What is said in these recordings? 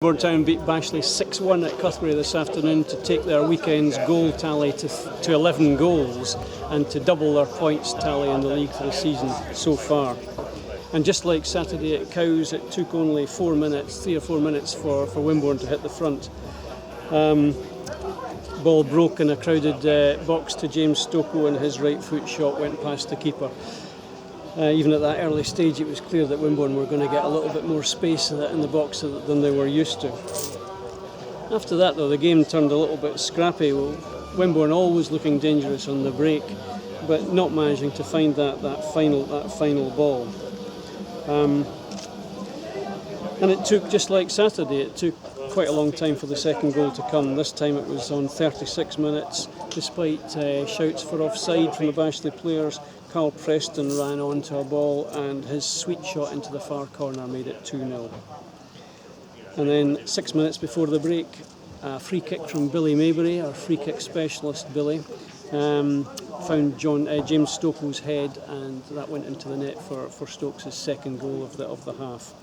Wimborne Town beat Bashley 6-1 at Cuthbury this afternoon to take their weekend's goal tally to 11 goals and to double their points tally in the league for the season so far. And just like Saturday at Cowes, it took only 3 or 4 minutes for Wimborne to hit the front. Ball broke in a crowded box to James Stoko, and his right foot shot went past the keeper. Even at that early stage, it was clear that Wimborne were going to get a little bit more space in the box than they were used to. After that, though, the game turned a little bit scrappy. Wimborne always looking dangerous on the break, but not managing to find that final ball. And it took, just like Saturday, it took quite a long time for the second goal to come. This time it was on 36 minutes. Despite shouts for offside from the Bashley players, Carl Preston ran onto a ball and his sweet shot into the far corner made it 2-0. And then 6 minutes before the break, a free kick from Billy Maybury, our free kick specialist Billy, found James Stoko's head, and that went into the net for Stokes' second goal of the half.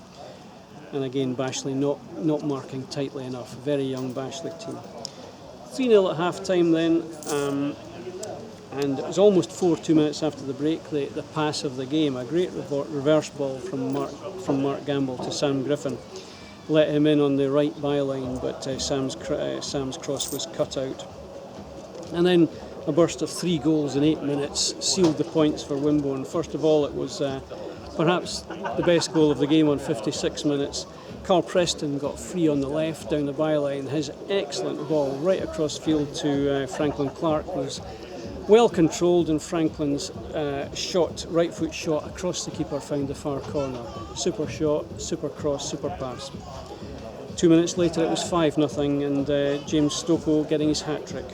And again, Bashley not marking tightly enough. Very young Bashley team. 3-0 at half time then, and it was almost 2 minutes after the break, the pass of the game, a great reverse ball from Mark Gamble to Sam Griffin. Let him in on the right byline, but Sam's cross was cut out. And then a burst of 3 goals in 8 minutes sealed the points for Wimborne. First of all, it was perhaps the best goal of the game on 56 minutes. Carl Preston got free on the left down the byline. His excellent ball right across field to Franklin Clark was well controlled, and Franklin's right foot shot across the keeper found the far corner. Super shot, super cross, super pass. 2 minutes later it was 5-0 and James Stoko getting his hat-trick.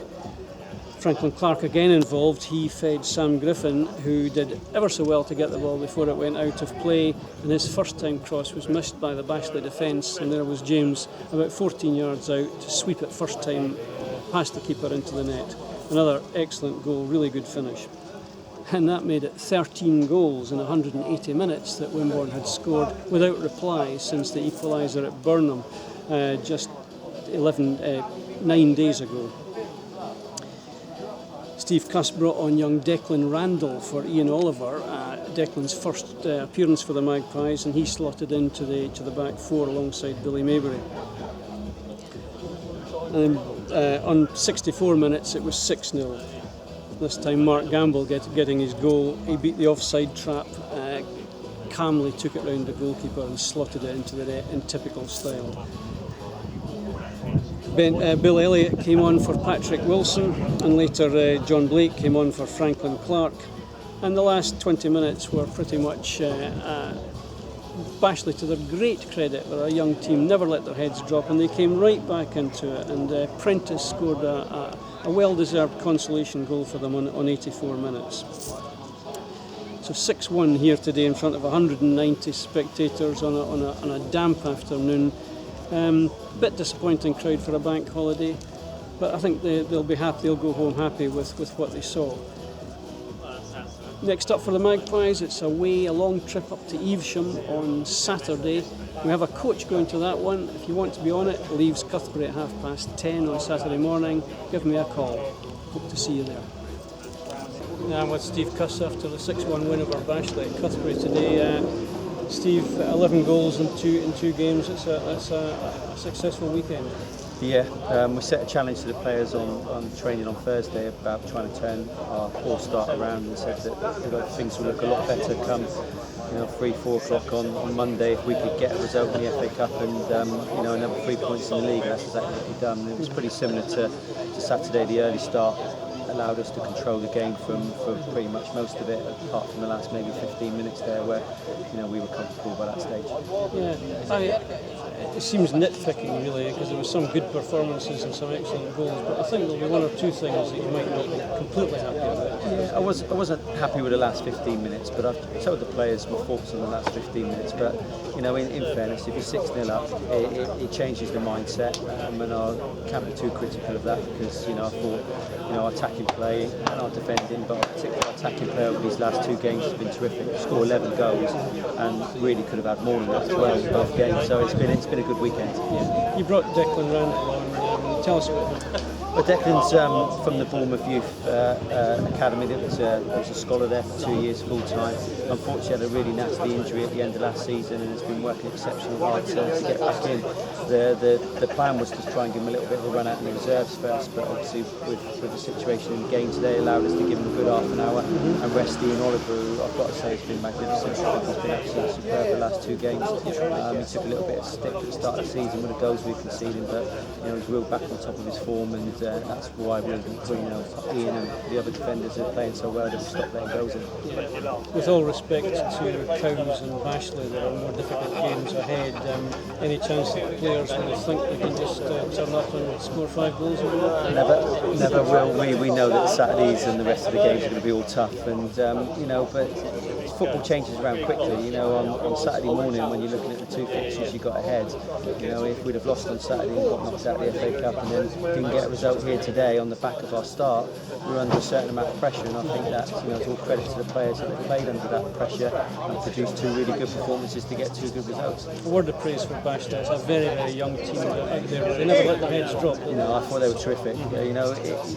Franklin Clark again involved. He fed Sam Griffin, who did ever so well to get the ball before it went out of play, and his first time cross was missed by the Bashley defence, and there was James about 14 yards out to sweep it first time past the keeper into the net. Another excellent goal, really good finish. And that made it 13 goals in 180 minutes that Wimborne had scored without reply since the equaliser at Burnham just 9 days ago. Steve Cuss brought on young Declan Randall for Ian Oliver, Declan's first appearance for the Magpies, and he slotted into the back four alongside Billy Maybury. And on 64 minutes it was 6-0. This time Mark Gamble getting his goal. He beat the offside trap, calmly took it round the goalkeeper and slotted it into the net in typical style. Bill Elliott came on for Patrick Wilson, and later John Blake came on for Franklin Clark. And the last 20 minutes were pretty much Bashley, to their great credit, were a young team, never let their heads drop, and they came right back into it. And Prentice scored a well-deserved consolation goal for them on 84 minutes. So 6-1 here today in front of 190 spectators on a damp afternoon. Bit disappointing crowd for a bank holiday, but I think they'll be happy. They'll go home happy with what they saw. Next up for the Magpies, it's a long trip up to Evesham on Saturday. We have a coach going to that one. If you want to be on it, leaves Cuthbury at 10:30 on Saturday morning. Give me a call. Hope to see you there. I'm with Steve Cuss after the 6-1 win over Bashley at Cuthbury today. Steve, 11 goals in two games. It's a successful weekend. Yeah, we set a challenge to the players on training on Thursday about trying to turn our poor start around, and said that things will look a lot better come 3-4 o'clock on Monday if we could get a result in the FA Cup and another 3 points in the league. That's exactly what we've done. And it was pretty similar to Saturday. The early start allowed us to control the game for pretty much most of it, apart from the last maybe 15 minutes there where we were comfortable by that stage. Yeah, it seems nitpicking really, because there were some good performances and some excellent goals, but I think there'll be one or two things that you might not be completely happy about. Yeah, I wasn't happy with the last 15 minutes, but I've told the players we're focused on the last 15 minutes. But in fairness, if you're 6-0 up, it changes the mindset, and I can't be too critical of that, because I thought our attacking play and our defending, but particularly our attacking play over these last 2 games has been terrific. Score 11 goals and really could have had more than that, 12 in both games. So it's been been a good weekend. Yeah. You brought Declan Randall on. Tell us about him. Well, Declan's from the Bournemouth Youth Academy. There was a scholar there for 2 years full time. Unfortunately, had a really nasty injury at the end of last season and has been working exceptionally hard to get back in. The plan was to try and give him a little bit of a run out in the reserves first, but obviously with the situation in the game today allowed us to give him a good half an hour. And Resty and Oliver, who I've got to say, has been magnificent. He's been absolutely superb the last 2 games. He took a little bit of stick at the start of the season with the goals we conceded, but he's real back on top of his form, and that's why Ian and the other defenders are playing so well that we stopped letting goals in. With all respect to Cowes and Bashley, there are more difficult games ahead. Any chance that the players will think they can just turn up and score 5 goals? Never will. We know that the Saturdays and the rest of the games are going to be all tough, and but football changes around quickly. On Saturday morning when you're looking at the 2 fixtures you got ahead, if we'd have lost on Saturday and got knocked out of the FA Cup and then didn't get a result here today on the back of our start, we're under a certain amount of pressure, and I think that it's all credit to the players that they played under that pressure and produced 2 really good performances to get 2 good results. A word of praise for Bashley. It's a very, very young team out there. They never let their heads drop. I thought they were terrific.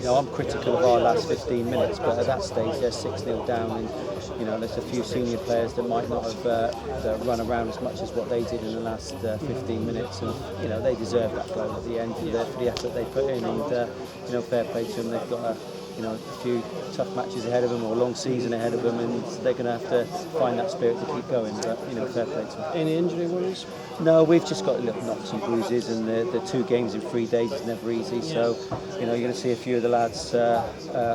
I'm critical of our last 15 minutes, but at that stage they're 6-0 down, and there's a few senior players that might not have run around as much as what they did in the last 15 minutes, and they deserve that goal at the end for the effort they put in, and fair play to them. They've got a few tough matches ahead of them, or a long season ahead of them, and they're going to have to find that spirit to keep going, but fair play to them. Any injury worries? No, we've just got little knocks and bruises, and the 2 games in 3 days is never easy, so you're going to see a few of the lads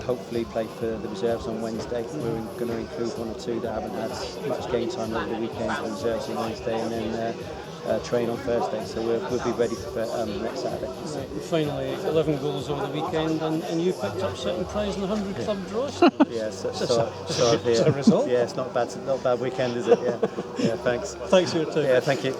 hopefully play for the reserves on Wednesday. We're going to include 1 or 2 that haven't had much game time over the weekend for the reserves on Wednesday, and then train on Thursday, so we'll be ready for next Saturday. Right. Finally, 11 goals over the weekend, and you picked up second prize in the 100 club draws. Yes, it's a result. Yeah, it's not a bad weekend, is it? Yeah, thanks. Thanks for your time. Yeah, thank you.